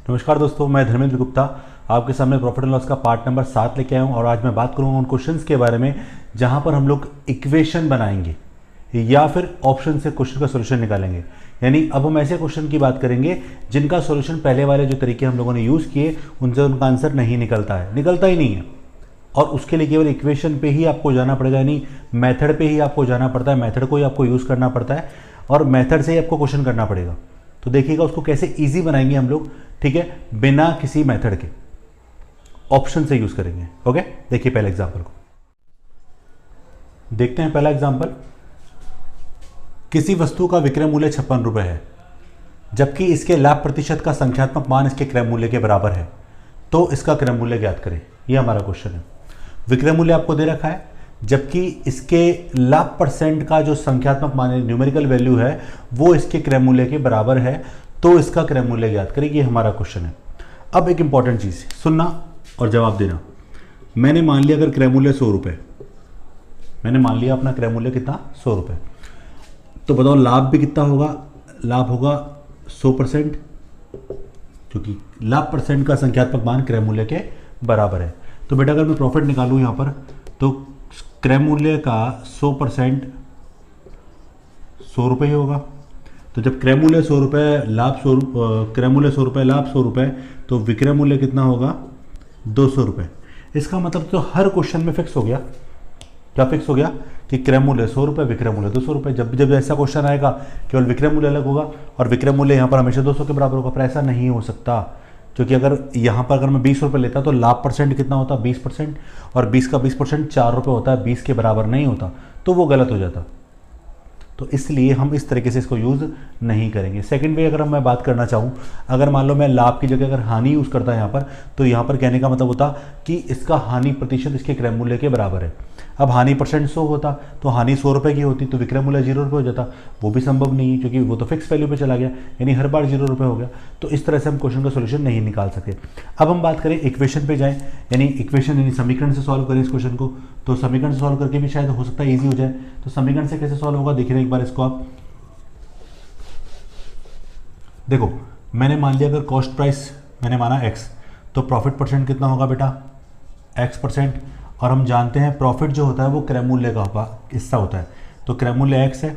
नमस्कार दोस्तों, मैं धर्मेंद्र गुप्ता आपके सामने प्रॉफिट एंड लॉस का पार्ट नंबर 7 लेके आया हूँ। और आज मैं बात करूँगा उन क्वेश्चंस के बारे में जहाँ पर हम लोग इक्वेशन बनाएंगे या फिर ऑप्शन से क्वेश्चन का सॉल्यूशन निकालेंगे। यानी अब हम ऐसे क्वेश्चन की बात करेंगे जिनका सॉल्यूशन पहले वाले जो तरीके हम लोगों ने यूज़ किए उनसे उनका आंसर नहीं निकलता है, निकलता ही नहीं है। और उसके लिए केवल इक्वेशन पे ही आपको जाना पड़ेगा, यानी मेथड पे ही आपको जाना पड़ता है, मेथड को ही आपको यूज़ करना पड़ता है और मेथड से ही आपको क्वेश्चन करना पड़ेगा। तो देखिएगा उसको कैसे इजी बनाएंगे हम लोग, ठीक है, बिना किसी मेथड के ऑप्शन से यूज करेंगे। ओके, देखिए पहले एग्जांपल को देखते हैं। पहला एग्जांपल, किसी वस्तु का विक्रय मूल्य 56 रुपए है जबकि इसके लाभ प्रतिशत का संख्यात्मक मान इसके क्रय मूल्य के बराबर है, तो इसका क्रय मूल्य ज्ञात करें। यह हमारा क्वेश्चन है। विक्रय मूल्य आपको दे रखा है जबकि इसके लाभ परसेंट का जो संख्यात्मक मान न्यूमेरिकल वैल्यू है वो इसके क्रय मूल्य के बराबर है, तो इसका क्रय मूल्य ज्ञात करें। ये हमारा क्वेश्चन है। अब एक इंपॉर्टेंट चीज सुनना और जवाब देना। मैंने मान लिया अगर क्रय मूल्य 100 रुपए, मैंने मान लिया अपना क्रय मूल्य कितना 100 रुपए, तो बताओ लाभ भी कितना होगा। लाभ होगा 100%, क्योंकि लाभ परसेंट का संख्यात्मक मान क्रय मूल्य के बराबर है। तो बेटा अगर मैं प्रॉफिट निकालूं यहां पर, तो क्रय मूल्य का 100% 100 रुपये ही होगा। तो जब क्रय मूल्य 100 रुपये, लाभ 100, क्रय मूल्य 100 रुपये, लाभ 100 रुपये, तो विक्रय मूल्य कितना होगा 200 रुपये। इसका मतलब तो हर क्वेश्चन में फिक्स हो गया। क्या फिक्स हो गया कि क्रय मूल्य 100 रुपये, विक्रय मूल्य 200 रुपये। जब जब ऐसा क्वेश्चन आएगा केवल विक्रय मूल्य अलग होगा और विक्रय मूल्य यहाँ पर हमेशा 200 के बराबर होगा। पर ऐसा नहीं हो सकता, क्योंकि अगर यहाँ पर अगर मैं 20 रुपये लेता तो लाभ परसेंट कितना होता 20%, और 20 का 20% 4 रुपये होता है, 20 के बराबर नहीं होता, तो वो गलत हो जाता। तो इसलिए हम इस तरीके से इसको यूज़ नहीं करेंगे। सेकंड वे अगर मैं बात करना चाहूँ, अगर मान लो मैं लाभ की जगह अगर हानि यूज़ करता यहाँ पर, तो यहाँ पर कहने का मतलब होता कि इसका हानि प्रतिशत इसके क्रय मूल्य के बराबर है। अब हानि परसेंट 100 होता तो हानि 100 रुपये की होती, तो विक्रय मूल्य 0 रुपये हो जाता। वो भी संभव नहीं है क्योंकि वो तो फिक्स वैल्यू पे चला गया, यानी हर बार 0 रुपये हो गया। तो इस तरह से हम क्वेश्चन का सोल्यूशन नहीं निकाल सकते। अब हम बात करें इक्वेशन पे जाएं, यानी इक्वेशन यानी समीकरण से सॉल्व करें इस क्वेश्चन को। तो समीकरण से सॉल्व करके भी शायद हो सकता है ईजी हो जाए। तो समीकरण से कैसे सॉल्व होगा देखिए एक बार इसको आप। देखो मैंने मान लिया अगर कॉस्ट प्राइस मैंने माना x, तो प्रॉफिट परसेंट कितना होगा बेटा x%। और हम जानते हैं प्रॉफिट जो होता है वो क्रय मूल्य का हिस्सा होता है, तो क्रय मूल्य x है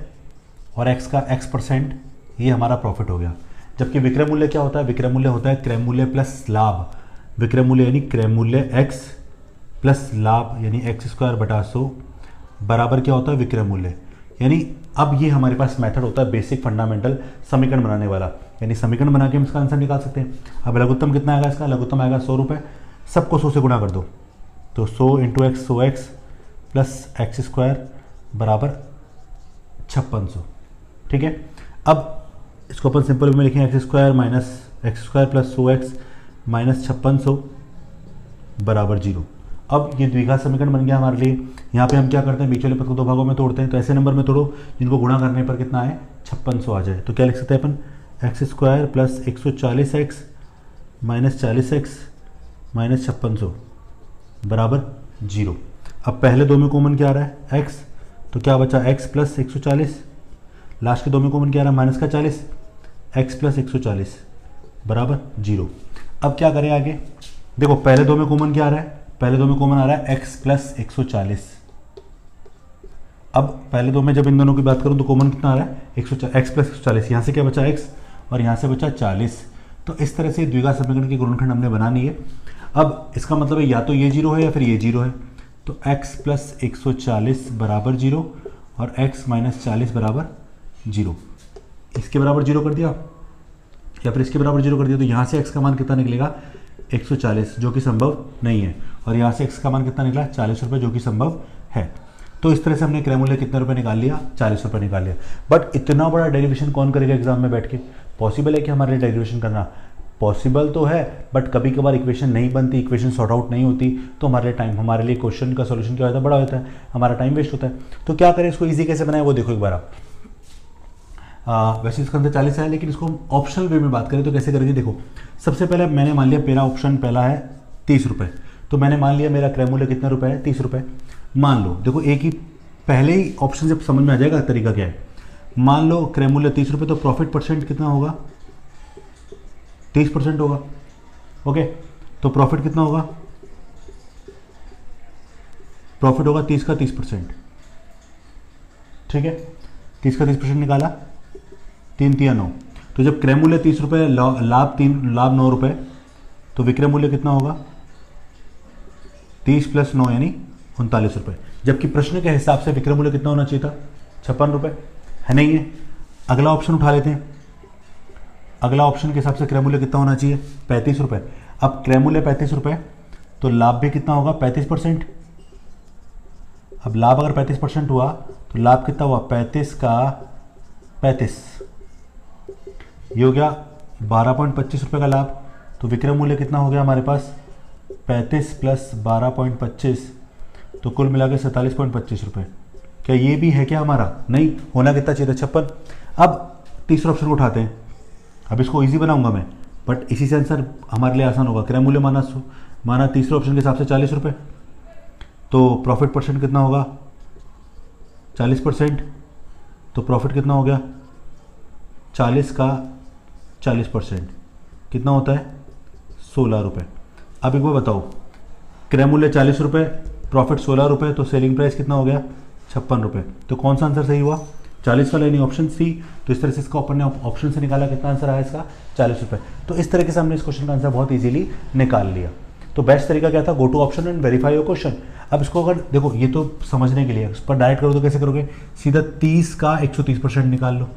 और x का x%, ये हमारा प्रॉफिट हो गया। जबकि विक्रय मूल्य क्या होता है, विक्रय मूल्य होता है क्रय मूल्य प्लस लाभ। विक्रय मूल्य यानी क्रय मूल्य x प्लस लाभ यानी x²/100 बराबर क्या होता है विक्रय मूल्य। यानी अब ये हमारे पास मेथड होता है बेसिक फंडामेंटल समीकरण बनाने वाला, यानी समीकरण बना के हम इसका आंसर निकाल सकते हैं। अब लघुत्तम कितना आएगा इसका, लघुत्तम आएगा 100 रुपये। सबको 100 से गुणा कर दो, तो 100 × x 100x प्लस x² बराबर 5600। ठीक है, अब इसको अपन सिंपल में लिखें x² minus x² plus 100x minus 5600 बराबर 0। अब ये द्विघात समीकरण बन गया हमारे लिए। यहाँ पे हम क्या करते हैं, बीच वाले पद को दो भागों में तोड़ते हैं। तो ऐसे नंबर में तोड़ो जिनको गुणा करने पर कितना आए 5600 आ जाए। तो क्या लिख सकते हैं अपन, x² plus 140x minus 40x minus 5600 बराबर 0। अब पहले दो में कॉमन क्या आ रहा है x, तो क्या बचा x प्लस 140, लास्ट के दो में कॉमन क्या आ रहा है माइनस का 40, x प्लस 140 बराबर 0। अब क्या करें आगे, देखो पहले दो में कॉमन क्या आ रहा है, पहले दो में कॉमन आ रहा है x प्लस 140। अब पहले दो में जब इन दोनों की बात करूं तो कॉमन कितना आ रहा है x प्लस 140। यहाँ से क्या बचा x और यहाँ से बचा 40। तो इस तरह से द्विघात समीकरण की गुणनखंड हमने बनानी है। अब इसका मतलब है या तो ये 0 है या फिर ये 0 है। तो x प्लस 140 बराबर 0 और x माइनस 40 बराबर 0। इसके बराबर 0 कर दिया या फिर इसके बराबर 0 कर दिया, तो यहाँ से x का मान कितना निकलेगा 140, जो कि संभव नहीं है। और यहाँ से x का मान कितना निकला 40 रुपये, जो कि संभव है। तो इस तरह से हमने क्रय मूल्य कितने रुपए निकाल लिया, 40 रुपये निकाल लिया। बट इतना बड़ा डेरिवेशन कौन करेगा एग्जाम में बैठ के। पॉसिबल है कि हमारे लिए डेरिवेशन करना, पॉसिबल तो है, बट कभी कभार इक्वेशन नहीं बनती, इक्वेशन सॉर्ट आउट नहीं होती, तो हमारे लिए क्वेश्चन का सॉल्यूशन क्या होता है बड़ा होता है, हमारा टाइम वेस्ट होता है। तो क्या करें, इसको ईजी कैसे बनाए वो देखो एक बार आप। वैसे इसका अंदर 40 है, लेकिन इसको हम ऑप्शनल वे में बात करें तो कैसे करेंगे। देखो सबसे पहले मैंने मान लिया मेरा ऑप्शन पहला है 30 रुपये, तो मैंने मान लिया मेरा क्रय मूल्य कितने रुपए है 30 रुपये। मान लो देखो एक ही पहले ही ऑप्शन से समझ में आ जाएगा तरीका क्या है। मान लो क्रय मूल्य 30 रुपये, तो प्रॉफिट परसेंट कितना होगा 30% होगा। ओके, तो प्रॉफिट कितना होगा? प्रॉफिट होगा 30 का 30%। ठीक है, 30 का 30% निकाला, 3 तिया 9। तो जब क्रय मूल्य 30 रुपये, लाभ 9 रुपये, तो विक्रय मूल्य कितना होगा? 30 + 9 यानी 39 रुपये। जबकि प्रश्न के हिसाब से विक्रय मूल्य कितना होना चाहिए था? 56 रुपये, है नहीं है? अगला ऑप्शन उठा लेते हैं। अगला ऑप्शन के हिसाब से क्रय मूल्य कितना होना चाहिए? 35 रुपये। अब क्रय मूल्य 35 रुपये, तो लाभ भी कितना होगा? 35%। अब लाभ अगर 35% हुआ तो लाभ कितना हुआ? 35 का 35, ये हो गया 12.25 रुपये का लाभ। तो विक्रय मूल्य कितना हो गया हमारे पास? 35 + 12.25, तो कुल मिला के 47.25 रुपये। क्या ये भी है क्या हमारा? नहीं, होना कितना चाहिए था? 56। अब तीसरा ऑप्शन को उठाते हैं। अब इसको इजी बनाऊंगा मैं, बट इसी से आंसर हमारे लिए आसान होगा। क्रय मूल्य माना तीसरे ऑप्शन के हिसाब से 40 रुपये, तो प्रॉफिट परसेंट कितना होगा? 40%। तो प्रॉफिट कितना हो गया? 40 का 40% कितना होता है? 16 रुपये। अब एक बार बताओ, क्रय मूल्य 40 रुपये, प्रॉफिट 16 रुपये, तो सेलिंग प्राइस कितना हो गया? 56 रुपये। तो कौन सा आंसर सही हुआ? 40 वाला, यानी ऑप्शन सी। तो इस तरह से इसका अपन ने ऑप्शन से निकाला, कितना आंसर आया इसका? 40 रुपये। तो इस तरीके से हमने इस क्वेश्चन का आंसर बहुत इजीली निकाल लिया। तो बेस्ट तरीका क्या था? Go to option and verify your question. अब इसको अगर देखो, ये तो समझने के लिए, इस पर डायरेक्ट करो तो कैसे करोगे? सीधा 30 का 130% निकाल लो,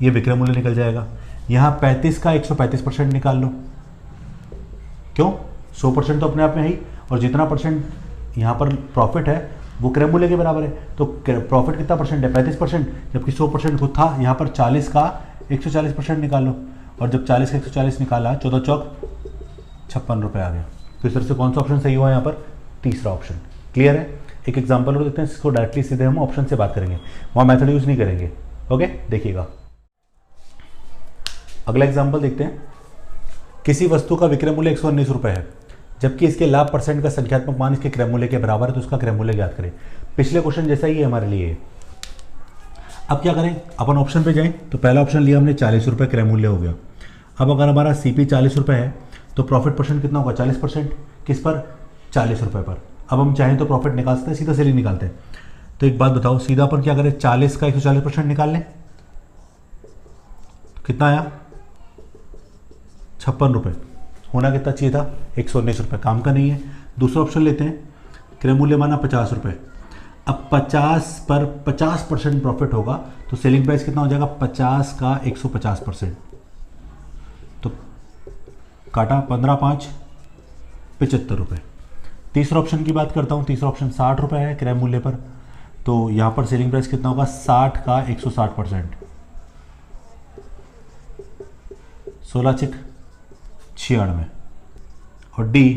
ये विक्रय मूल्य निकल जाएगा। यहाँ 35 का 135% निकाल लो। क्यों? 100% तो अपने आप में है ही, और जितना परसेंट यहाँ पर प्रॉफिट है वो क्रय मूल्य के बराबर है। तो प्रॉफिट कितना परसेंट है? 35%, जबकि 100% खुद था। यहाँ पर 40 का 140% निकाल लो, और जब 40 का 140 निकाला, 14 चौक 56 रुपये आ गया। तो इस तरह से कौन सा ऑप्शन सही हुआ यहाँ पर? तीसरा ऑप्शन। क्लियर है? एक एग्जाम्पल और देखते हैं, इसको डायरेक्टली सीधे हम ऑप्शन से बात करेंगे, वहाँ मेथड यूज़ नहीं करेंगे। ओके, देखिएगा अगला एग्जाम्पल देखते हैं। किसी वस्तु का विक्रय मूल्य 119 रुपये है, जबकि इसके लाभ परसेंट का संख्यात्मक मान इसके क्रय मूल्य के बराबर है, तो उसका क्रय मूल्य ज्ञात करें। पिछले क्वेश्चन जैसा ही है हमारे लिए। अब क्या करें? अपन ऑप्शन पे जाएं, तो पहला ऑप्शन लिया हमने 40 रुपये क्रय मूल्य हो गया। अब अगर हमारा सीपी 40 रुपये है, तो प्रॉफिट परसेंट कितना होगा? 40%। किस पर? 40 रुपये पर। अब हम चाहें तो प्रॉफिट निकाल सकते हैं, सीधा सेलिंग निकालते हैं। तो एक बात बताओ, सीधा अपन क्या करें? 40 का 140% निकाल लें, तो कितना आया? 56 रुपये। होना कितना चाहिए था? 119 रुपये। काम का नहीं है। दूसरा ऑप्शन लेते हैं, क्रय मूल्य माना 50 रुपये। अब 50 पर 50% प्रॉफिट होगा, तो सेलिंग प्राइस कितना हो जाएगा? 50 का 150%। तो काटा, 15 5 75 रुपये। तीसरा ऑप्शन की बात करता हूँ। तीसरा ऑप्शन 60 रुपये है क्रय मूल्य पर, तो यहाँ पर सेलिंग प्राइस कितना होगा? 60 का 160%। 16 चिक 96। और डी,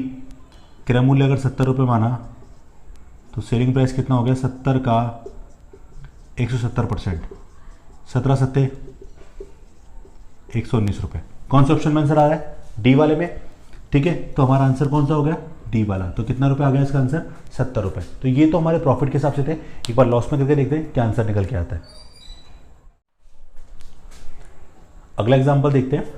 क्रय मूल्य अगर 70 रुपये माना, तो सेलिंग प्राइस कितना हो गया? 70 का 170%। 17 सत्ते 119 रुपये। कौन से ऑप्शन में आंसर आ रहा है? डी वाले में। ठीक है, तो हमारा आंसर कौन सा हो गया? डी वाला। तो कितना रुपये आ गया इसका आंसर? 70 रुपये। तो ये तो हमारे प्रॉफिट के हिसाब से थे। एक बार लॉस में करके देखते हैं क्या आंसर निकल के आता है। अगला एग्जाम्पल देखते हैं।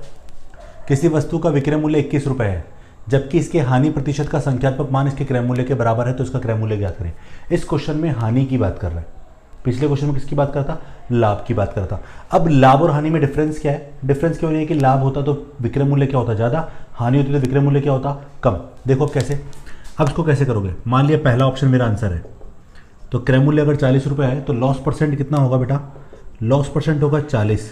किसी वस्तु का विक्रय मूल्य 21 रुपये है, जबकि इसके हानि प्रतिशत का संख्यात्मक मान इसके क्रय मूल्य के बराबर है, तो इसका क्रय मूल्य ज्ञात करें। इस क्वेश्चन में हानि की बात कर रहा है। पिछले क्वेश्चन में किसकी बात करता? लाभ की बात करता। अब लाभ और हानि में डिफरेंस क्या है? डिफरेंस क्यों नहीं है कि लाभ होता तो विक्रय मूल्य क्या होता? ज़्यादा, हानि होती तो विक्रय मूल्य क्या होता? कम। देखो अब कैसे। अब इसको कैसे करोगे? मान लिया पहला ऑप्शन मेरा आंसर है, तो क्रय मूल्य अगर 40 रुपये है, तो लॉस परसेंट कितना होगा बेटा? लॉस परसेंट होगा 40,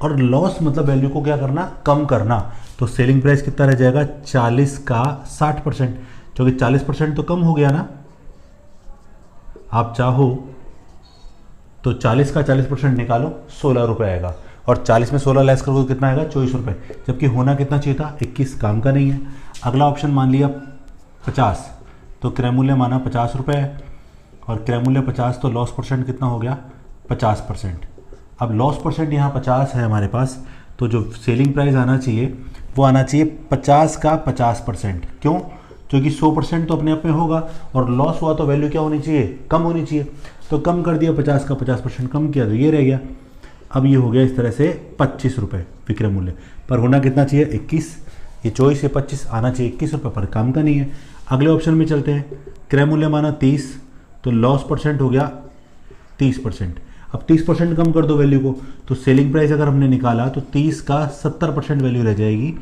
और लॉस मतलब वैल्यू को क्या करना? कम करना। तो सेलिंग प्राइस कितना रह जाएगा? 40 का 60%, क्योंकि 40% तो कम हो गया ना। आप चाहो तो 40 का 40% निकालो, 16 रुपये आएगा, और 40 में 16 लेस करोगे तो कितना आएगा? 24 रुपये। जबकि होना कितना चाहिए था? 21। काम का नहीं है। अगला ऑप्शन मान लिया 50, तो क्रय मूल्य माना 50 रुपये है, और क्रय मूल्य 50, तो लॉस परसेंट कितना हो गया? 50%। अब लॉस परसेंट यहाँ 50 है हमारे पास, तो जो सेलिंग प्राइस आना चाहिए वो आना चाहिए 50 का 50%। क्यों? क्योंकि 100% तो अपने आप में होगा, और लॉस हुआ तो वैल्यू क्या होनी चाहिए? कम होनी चाहिए। तो कम कर दिया, 50 का 50% कम किया, तो ये रह गया। अब ये हो गया इस तरह से 25 रुपये विक्रय मूल्य पर। होना कितना चाहिए? 21। ये 24 से 25 आना चाहिए 21 रुपये पर, काम का नहीं है। अगले ऑप्शन में चलते हैं, क्रय मूल्य माना 30, तो लॉस परसेंट हो गया 30%। अब 30% कम कर दो वैल्यू को, तो सेलिंग प्राइस अगर हमने निकाला तो 30 का 70% वैल्यू रह जाएगी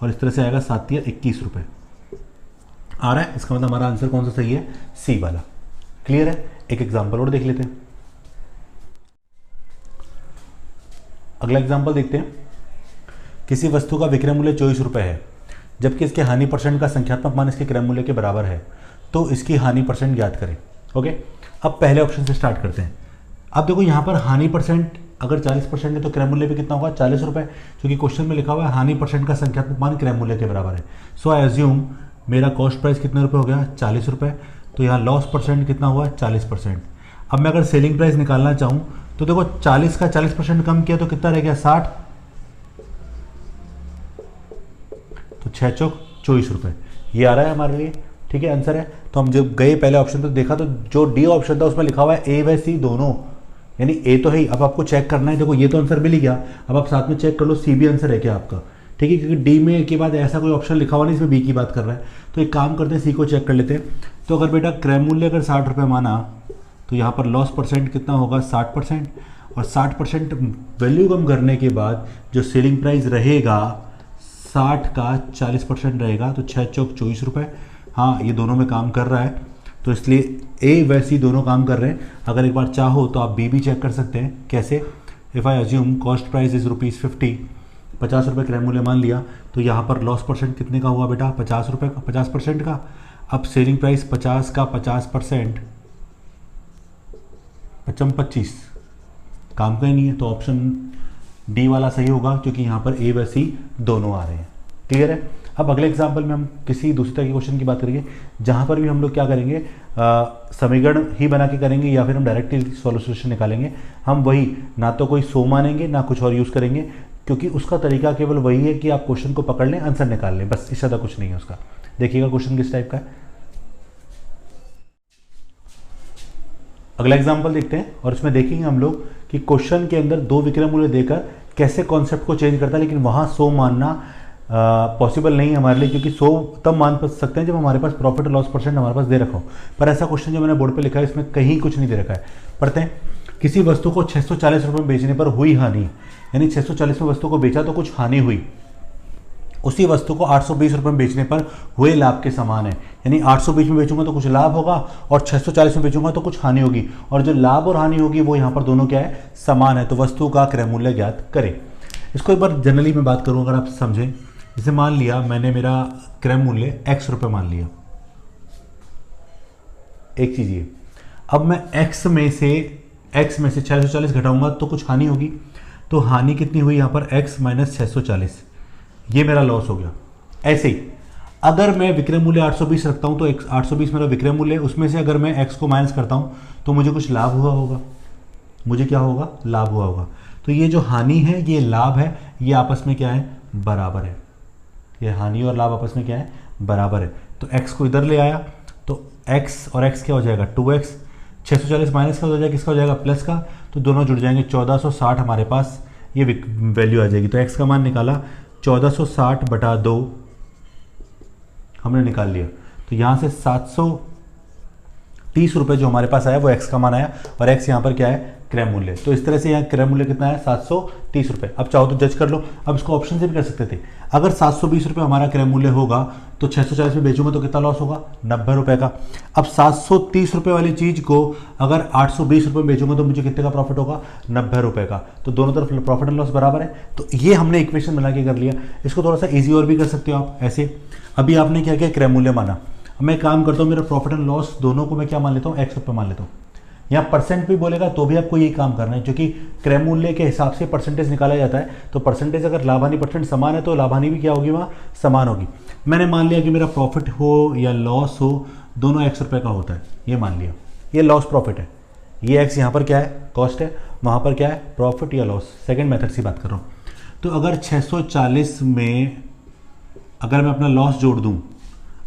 और इस तरह से आएगा 7 या 21 रुपये आ रहा है। इसका मतलब हमारा आंसर कौन सा सही है, सी वाला। क्लियर है। एक एग्जाम्पल और देख लेते हैं। अगला एग्जाम्पल देखते हैं। किसी वस्तु का विक्रय मूल्य 24 रुपये है, जबकि इसके हानि परसेंट का संख्यात्मक मान इसके क्रय मूल्य के बराबर है, तो इसकी हानि परसेंट ज्ञात करें। ओके, अब पहले ऑप्शन से स्टार्ट करते हैं। अब देखो यहाँ पर हानि परसेंट अगर 40% है तो क्रय मूल्य भी कितना होगा, 40 रुपये, क्योंकि क्वेश्चन में लिखा हुआ है हानि परसेंट का संख्यात्मक मान क्रय मूल्य के बराबर है। सो आई एज्यूम मेरा कॉस्ट प्राइस कितने रुपये हो गया, 40 रुपये, तो यहाँ लॉस परसेंट कितना हुआ, 40%। अब मैं अगर सेलिंग प्राइस निकालना चाहूँ तो देखो 40 का 40% कम किया तो कितना रह गया, 60, तो 6 चौक 24 रुपये, ये आ रहा है हमारे लिए। ठीक है, आंसर है। तो हम जब गए पहले ऑप्शन तो देखा तो जो डी ऑप्शन था उसमें लिखा हुआ है ए व सी दोनों, यानी ए तो है ही। अब आपको चेक करना है, देखो ये तो आंसर मिल ही गया, अब आप साथ में चेक कर लो सी भी आंसर है क्या आपका। ठीक है, क्योंकि डी में के बाद ऐसा कोई ऑप्शन लिखा हुआ नहीं इसमें बी की बात कर रहा है। तो एक काम करते हैं, सी को चेक कर लेते हैं। तो अगर बेटा क्रय मूल्य अगर 60 रुपये माना तो यहाँ पर लॉस परसेंट कितना होगा, 60%, और 60% वैल्यू कम करने के बाद जो सेलिंग प्राइस रहेगा 60 का 40% रहेगा, तो 6 चौक 24 रुपये। हाँ, ये दोनों में काम कर रहा है, तो इसलिए ए व सी दोनों काम कर रहे हैं। अगर एक बार चाहो तो आप बी भी चेक कर सकते हैं। कैसे, if I assume cost price is ₹50, 50 रुपये क्रय मूल्य मान लिया, तो यहाँ पर लॉस परसेंट कितने का हुआ बेटा, 50 रुपये का, 50% का। अब सेलिंग प्राइस 50 का 50%, 25, काम का ही नहीं है, तो ऑप्शन डी वाला सही होगा, क्योंकि यहाँ पर ए व सी दोनों आ रहे हैं। क्लियर है। अब अगले एग्जाम्पल में हम किसी दूसरे तरह के क्वेश्चन की बात करेंगे, जहाँ पर भी हम लोग क्या करेंगे, समीकरण ही बना के करेंगे या फिर हम डायरेक्टली सॉल्यूशन निकालेंगे। हम वही ना तो कोई सो मानेंगे ना कुछ और यूज़ करेंगे, क्योंकि उसका तरीका केवल वही है कि आप क्वेश्चन को पकड़ लें, आंसर निकाल लें, बस, इससे ज़्यादा कुछ नहीं है उसका। देखिएगा क्वेश्चन किस टाइप का है। अगला एग्जाम्पल देखते हैं और इसमें देखेंगे हम लोग कि क्वेश्चन के अंदर दो विक्रय मूल्य देकर कैसे कॉन्सेप्ट को चेंज करता है, लेकिन वहाँ 100 मानना पॉसिबल नहीं है हमारे लिए, क्योंकि 100 तब मान सकते हैं जब हमारे पास प्रॉफिट और लॉस परसेंट हमारे पास दे रखा हो। पर ऐसा क्वेश्चन जो मैंने बोर्ड पे लिखा है इसमें कहीं कुछ नहीं दे रखा है। पढ़ते हैं। किसी वस्तु को 640 रुपये में बेचने पर हुई हानि, यानी 640 में वस्तु को बेचा तो कुछ हानि हुई, उसी वस्तु को 820 रुपये में बेचने पर हुए लाभ के समान है। यानी 820 में बेचूंगा तो कुछ लाभ होगा और 640 में बेचूंगा तो कुछ हानि होगी, और जो लाभ और हानि होगी वो यहाँ पर दोनों क्या है, समान है। तो वस्तु का क्रय मूल्य ज्ञात करें। इसको एक बार जनरली मैं बात करूँ, अगर आप समझें, जैसे मान लिया मैंने मेरा क्रय मूल्य x रुपये मान लिया, एक चीज ये, अब मैं x में से 640 घटाऊंगा तो कुछ हानि होगी, तो हानि कितनी हुई यहाँ पर, x माइनस 640, ये मेरा लॉस हो गया। ऐसे ही अगर मैं विक्रय मूल्य 820 रखता हूं तो 820 मेरा विक्रय मूल्य, उसमें से अगर मैं x को माइनस करता हूं तो मुझे कुछ लाभ हुआ होगा, मुझे क्या होगा, लाभ हुआ होगा। तो ये जो हानि है ये लाभ है, ये आपस में क्या है, बराबर है। ये हानि और लाभ आपस में क्या है, बराबर है। तो x को इधर ले आया तो x और x क्या हो जाएगा, 2x, 640 माइनस का हो जाएगा, किसका हो जाएगा, प्लस का, तो दोनों जुड़ जाएंगे, 1460 हमारे पास ये वैल्यू आ जाएगी। तो x का मान निकाला 1460/2 हमने निकाल लिया, तो यहाँ से 730 रुपये जो हमारे पास आया वो x का मान आया, और x यहाँ पर क्या है, क्रय मूल्य। तो इस तरह से यहाँ क्रय मूल्य कितना है, 730 रुपये। अब चाहो तो जज कर लो, अब इसको ऑप्शन से भी कर सकते थे। अगर 720 रुपये हमारा क्रय मूल्य होगा तो 640 में बेचूंगा तो कितना लॉस होगा, 90 रुपये का। अब 730 रुपये वाली चीज़ को अगर 820 रुपये में बेचूंगा तो मुझे कितने का प्रॉफिट होगा, 90 रुपये का। तो दोनों तरफ प्रॉफिट एंड लॉस बराबर है। तो ये हमने इक्वेशन बना के कर लिया। इसको थोड़ा सा ईजी और भी कर सकते हो आप ऐसे। अभी आपने क्या किया, क्रय मूल्य माना। अब मैं काम करता हूँ, मेरा प्रॉफिट एंड लॉस दोनों को मैं क्या मान लेता हूँ, x रुपये मान लेता हूँ। यहाँ परसेंट भी बोलेगा तो भी आपको यही काम करना है, क्योंकि क्रय मूल्य के हिसाब से परसेंटेज निकाला जाता है। तो परसेंटेज अगर लाभानी परसेंट समान है तो लाभानी भी क्या होगी, वहाँ समान होगी। मैंने मान लिया कि मेरा प्रॉफिट हो या लॉस हो, दोनों x रुपये का होता है, ये मान लिया। ये लॉस प्रॉफिट है, ये x यहाँ पर क्या है, कॉस्ट है, वहाँ पर क्या है, प्रॉफिट या लॉस। सेकेंड मेथड से बात कर रहा हूँ। तो अगर 640 में अगर मैं अपना लॉस जोड़ दूँ,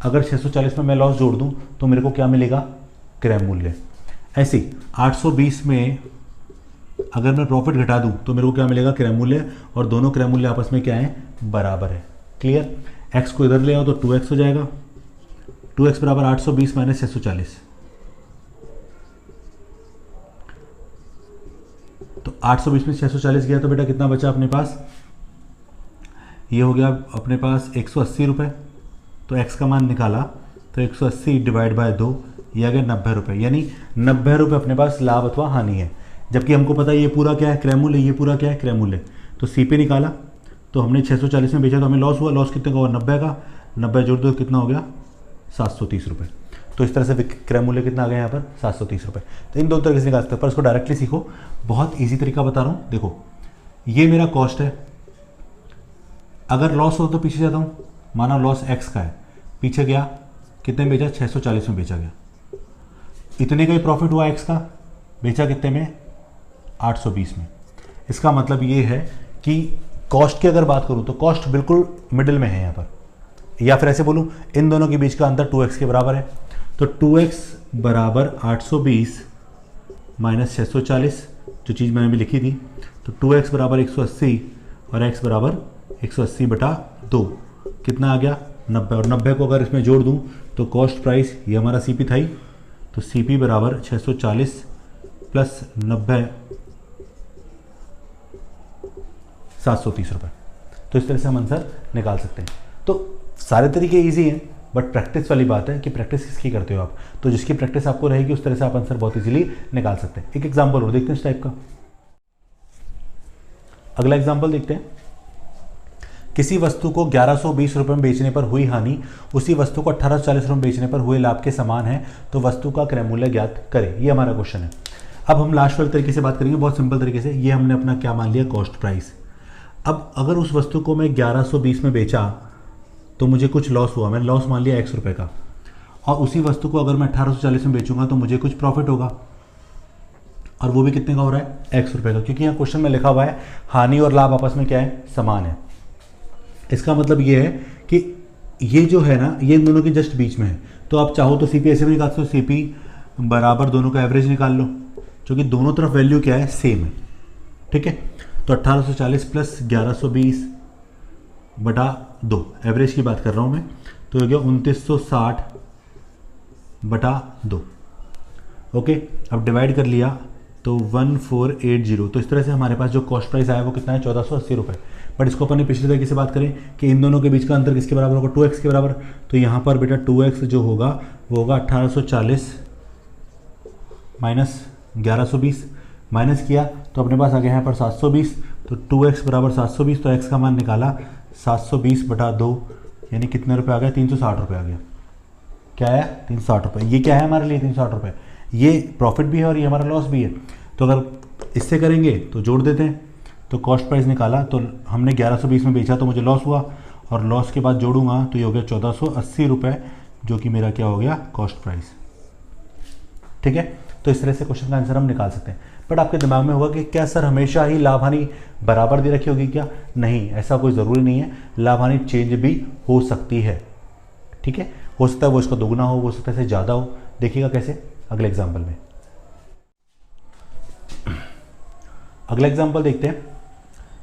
अगर 640 में मैं लॉस जोड़ दूँ तो मेरे को क्या मिलेगा, क्रय मूल्य। ऐसे ही 820 में अगर मैं प्रॉफिट घटा दूं तो मेरे को क्या मिलेगा, क्रय मूल्य, और दोनों क्रय मूल्य आपस में क्या है, बराबर है। क्लियर। x को इधर ले आओ तो 2x हो जाएगा, 2x बराबर 820 माइनस 640, तो 820 में 640 गया तो बेटा कितना बचा अपने पास, ये हो गया अपने पास 180 रुपये। तो x का मान निकाला तो 180 डिवाइड बाय 2, ये आ गया 90 रुपये, यानी 90 रुपये अपने पास लाभ अथवा हानि है। जबकि हमको पता है ये पूरा क्या है, क्रय मूल्य, ये पूरा क्या है, क्रय मूल्य। तो CP निकाला तो हमने 640 में बेचा तो हमें लॉस हुआ, लॉस कितने का हुआ, 90 का, 90 जोड़ दो कितना हो गया, 730 रुपये। तो इस तरह से क्रय मूल्य कितना आ गया यहाँ पर, 730 रुपये। तो इन दो तरीके से निकाल सकते हो, पर इसको डायरेक्टली सीखो, बहुत ईजी तरीका बता रहा हूँ। देखो ये मेरा कॉस्ट है, अगर लॉस हो तो पीछे जाता हूँ, माना लॉस x का है, पीछे गया कितने में बेचा, 640 में बेचा गया, इतने का ही प्रॉफिट हुआ x का, बेचा कितने में, 820 में। इसका मतलब ये है कि कॉस्ट की अगर बात करूं तो कॉस्ट बिल्कुल मिडिल में है यहाँ पर, या फिर ऐसे बोलूं इन दोनों के बीच का अंतर 2x के बराबर है। तो 2x बराबर 820 माइनस 640, जो चीज़ मैंने भी लिखी थी, तो 2x बराबर 180 और x बराबर 180 बटा 2, कितना आ गया, 90। और 90 को अगर इसमें जोड़ दूं तो कॉस्ट प्राइस, ये हमारा CP था ही, तो CP बराबर 640 प्लस 90, 730 रुपये। तो इस तरह से हम आंसर निकाल सकते हैं। तो सारे तरीके इजी हैं, बट प्रैक्टिस वाली बात है कि प्रैक्टिस किसकी करते हो आप। तो जिसकी प्रैक्टिस आपको रहेगी उस तरह से आप आंसर बहुत इजीली निकाल सकते हैं। एक एग्जांपल और देखते हैं इस टाइप का। अगला एग्जांपल देखते हैं। किसी वस्तु को 1120 रुपये में बेचने पर हुई हानि उसी वस्तु को 1840 रुपये में बेचने पर हुए लाभ के समान है, तो वस्तु का क्रय मूल्य ज्ञात करें। ये हमारा क्वेश्चन है। अब हम लास्ट वाले तरीके से बात करेंगे, बहुत सिंपल तरीके से। ये हमने अपना क्या मान लिया, कॉस्ट प्राइस। अब अगर उस वस्तु को मैं 1120 में बेचा तो मुझे कुछ लॉस हुआ, मैंने लॉस मान लिया x रुपये का, और उसी वस्तु को अगर मैं 1840 में बेचूंगा तो मुझे कुछ प्रॉफिट होगा, और वो भी कितने का हो रहा है, x रुपये का, क्योंकि यहाँ क्वेश्चन में लिखा हुआ है हानि और लाभ आपस में क्या है, समान है। इसका मतलब ये है कि ये जो है ना, ये इन दोनों के जस्ट बीच में है। तो आप चाहो तो CP ऐसे भी निकाल सकते हो, CP बराबर दोनों का एवरेज निकाल लो, क्योंकि दोनों तरफ वैल्यू क्या है, सेम है। ठीक है, तो 1840 प्लस 1120 बटा 2, एवरेज की बात कर रहा हूँ मैं, तो हो गया 2960 बटा 2। ओके, अब डिवाइड कर लिया तो 1480। तो इस तरह से हमारे पास जो कॉस्ट प्राइस आया वो कितना है, 1480 रुपये। बट इसको अपन ने पिछले तरीके से बात करें कि इन दोनों के बीच का अंतर किसके बराबर होगा, 2x के बराबर। तो यहाँ पर बेटा 2x जो होगा वो होगा 1840 माइनस 1120, माइनस किया तो अपने पास आ गया यहाँ पर 720। तो 2x बराबर 720, तो x का मान निकाला 720 बटा 2, यानी कितने रुपए आ गया, 360 रुपये आ गया। क्या है, 360 रुपये। ये क्या है हमारे लिए, 360 रुपये। ये प्रॉफिट भी है और ये हमारा लॉस भी है। तो अगर इससे करेंगे तो जोड़ देते हैं, तो कॉस्ट प्राइस निकाला, तो हमने 1120 में बेचा तो मुझे लॉस हुआ, और लॉस के बाद जोड़ूंगा तो ये हो गया 1480 रुपये, जो कि मेरा क्या हो गया, कॉस्ट प्राइस। ठीक है, तो इस तरह से क्वेश्चन का आंसर हम निकाल सकते हैं। बट आपके दिमाग में होगा कि क्या सर हमेशा ही लाभ हानि बराबर दे रखी होगी क्या, नहीं, ऐसा कोई ज़रूरी नहीं है। लाभ हानि चेंज भी हो सकती है। ठीक है, हो सकता है वो इसका दोगुना हो सकता है ज़्यादा हो। देखिएगा कैसे अगले एग्जाम्पल में। अगला एग्जाम्पल देखते हैं।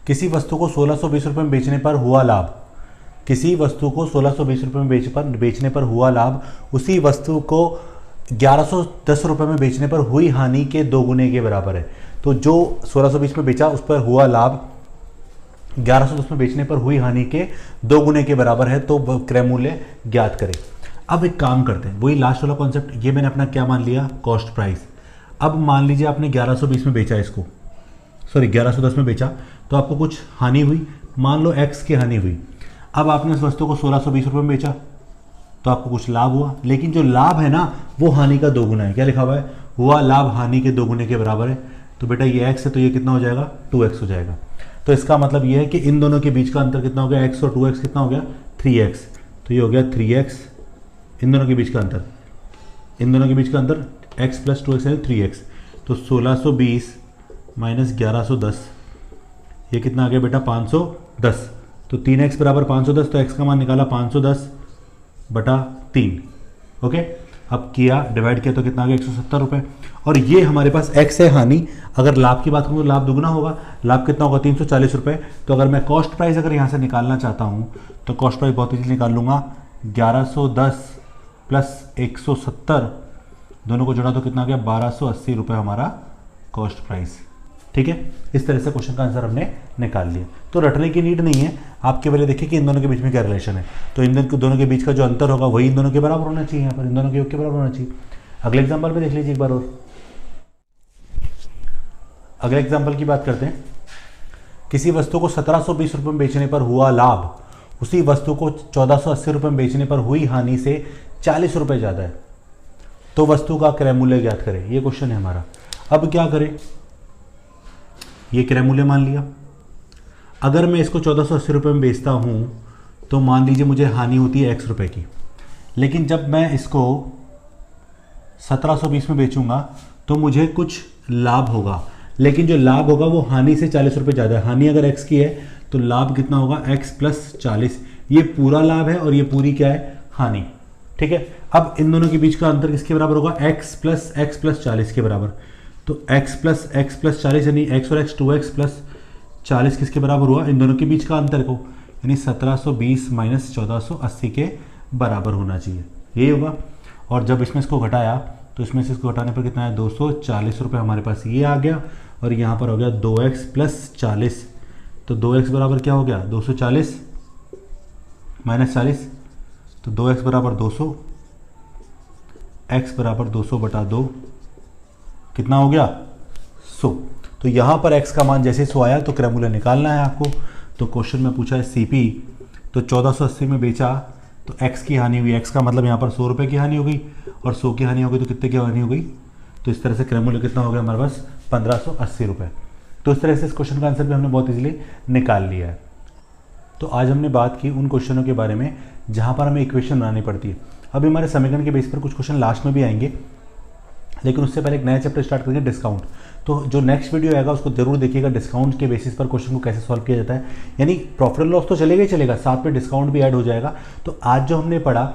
किसी वस्तु को 1620 रुपये में बेचने पर हुआ लाभ, किसी वस्तु को 1620 रुपये में बेचने पर हुआ लाभ उसी वस्तु को 1110 रुपये में बेचने पर हुई हानि के 2 गुने के बराबर है। तो जो 1620 में बेचा उस पर हुआ लाभ 1110 में बेचने पर हुई हानि के 2 गुने के बराबर है, तो क्रय मूल्य ज्ञात करें। अब एक काम करते हैं, वही लास्ट वाला कॉन्सेप्ट, ये मैंने अपना क्या मान लिया, कॉस्ट प्राइस। अब मान लीजिए आपने 1120 में बेचा इसको, सॉरी 1110 में बेचा, तो आपको कुछ हानि हुई, मान लो x की हानि हुई। अब आपने इस वस्तु को 1620 रुपये में बेचा तो आपको कुछ लाभ हुआ, लेकिन जो लाभ है ना वो हानि का 2 गुना है। क्या लिखा हुआ है, हुआ लाभ हानि के 2 गुने के बराबर है। तो बेटा ये x है तो ये कितना हो जाएगा, 2x हो जाएगा। तो इसका मतलब ये है कि इन दोनों के बीच का अंतर कितना हो गया, x और 2x कितना हो गया, 3x। तो ये हो गया 3x, इन दोनों के बीच का अंतर, इन दोनों के बीच का अंतर x प्लस 2x है 3x। तो 1620 माइनस 1110, ये कितना आ गया बेटा, 510। तो 3x बराबर 510, तो x का मान निकाला 510 बटा 3। ओके, अब किया, डिवाइड किया तो कितना आ गया 170 रुपये। और ये हमारे पास x है हानि, अगर लाभ की बात करूँ तो लाभ दुगना होगा, लाभ कितना होगा 340 रुपये। तो अगर मैं कॉस्ट प्राइस अगर यहाँ से निकालना चाहता हूँ तो कॉस्ट प्राइस बहुत इजीली निकाल लूँगा, 1110 प्लस 170 दोनों को जोड़ा तो कितना आ गया 1280 रुपये हमारा कॉस्ट प्राइस। ठीक है, इस तरह से क्वेश्चन का आंसर हमने निकाल लिया। तो रटने की नीड नहीं है, आप केवल देखिए कि इन दोनों के बीच में क्या रिलेशन है। तो इन दोनों के बीच का जो अंतर होगा वही इन दोनों के बराबर होना चाहिए, यहाँ पर इन दोनों के योग के बराबर होना चाहिए। अगले एग्जाम्पल में देख लीजिए एक बार और, अगले एग्जाम्पल की बात करते हैं। किसी वस्तु को 1720 रुपये में बेचने पर हुआ लाभ उसी वस्तु को 1480 रुपये में बेचने पर हुई हानि से 40 रुपये ज़्यादा है, तो वस्तु का क्रय मूल्य ज्ञात करें। ये क्वेश्चन है हमारा। अब क्या करें, ये क्रय मूल्य मान लिया। अगर मैं इसको 1480 रुपये में बेचता हूँ तो मान लीजिए मुझे हानि होती है x रुपये की, लेकिन जब मैं इसको 1720 में बेचूंगा तो मुझे कुछ लाभ होगा, लेकिन जो लाभ होगा वो हानि से 40 रुपये ज़्यादा है। हानि अगर x की है तो लाभ कितना होगा x प्लस 40। ये पूरा लाभ है और ये पूरी क्या है हानि। ठीक है, अब इन दोनों के बीच का अंतर किसके बराबर होगा, x प्लस 40 के बराबर। तो x प्लस 40 यानी x और x 2x प्लस 40 किसके बराबर हुआ, इन दोनों के बीच का अंतर को, यानी 1720 माइनस 1480 के बराबर होना चाहिए, यही होगा। और जब इसमें इसको घटाया तो इसमें से इसको घटाने पर कितना है 240 रुपये हमारे पास ये आ गया, और यहाँ पर हो गया 2x प्लस 40। तो 2x बराबर क्या हो गया 240 माइनस 40, तो 2x बराबर 200, x बराबर 200 बटा 2 कितना हो गया 100। तो यहाँ पर x का मान जैसे 100 आया तो क्रय मूल्य निकालना है आपको। तो क्वेश्चन में पूछा है CP, तो 1480 में बेचा तो x की हानि हुई, x का मतलब यहाँ पर 100 रुपये की हानि हो गई, और 100 की हानि हो गई तो कितने की हानि हो गई, तो इस तरह से क्रय मूल्य कितना हो गया हमारे पास 1580 रुपये। तो इस तरह से इस क्वेश्चन का आंसर भी हमने बहुत इजीली निकाल लिया है। तो आज हमने बात की उन क्वेश्चनों के बारे में जहाँ पर हमें इक्वेशन बनानी पड़ती है। अभी हमारे समीकरण के बेस पर कुछ क्वेश्चन लास्ट में भी आएंगे, लेकिन उससे पहले एक नया चैप्टर स्टार्ट करेंगे डिस्काउंट। तो जो नेक्स्ट वीडियो आएगा उसको जरूर देखिएगा, डिस्काउंट के बेसिस पर क्वेश्चन को कैसे सॉल्व किया जाता है। यानी प्रॉफिट एंड लॉस तो चलेगा ही चलेगा, साथ में डिस्काउंट भी ऐड हो जाएगा। तो आज जो हमने पढ़ा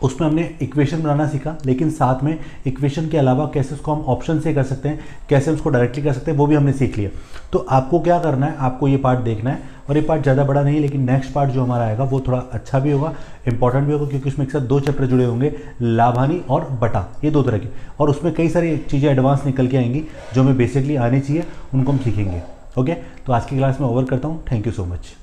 उसमें हमने इक्वेशन बनाना सीखा, लेकिन साथ में इक्वेशन के अलावा कैसे उसको हम ऑप्शन से कर सकते हैं, कैसे उसको डायरेक्टली कर सकते हैं, वो भी हमने सीख लिया। तो आपको क्या करना है, आपको ये पार्ट देखना है, और ये पार्ट ज़्यादा बड़ा नहीं है, लेकिन नेक्स्ट पार्ट जो हमारा आएगा वो थोड़ा अच्छा भी होगा, इंपॉर्टेंट भी होगा, क्योंकि उसमें एक साथ 2 चैप्टर जुड़े होंगे, लाभ हानि और बटा, ये 2 तरह के, और उसमें कई सारी चीज़ें एडवांस निकल के आएंगी जो हमें बेसिकली आनी चाहिए, उनको हम सीखेंगे। ओके, तो आज की क्लास में ओवर करता हूँ। Thank you so much.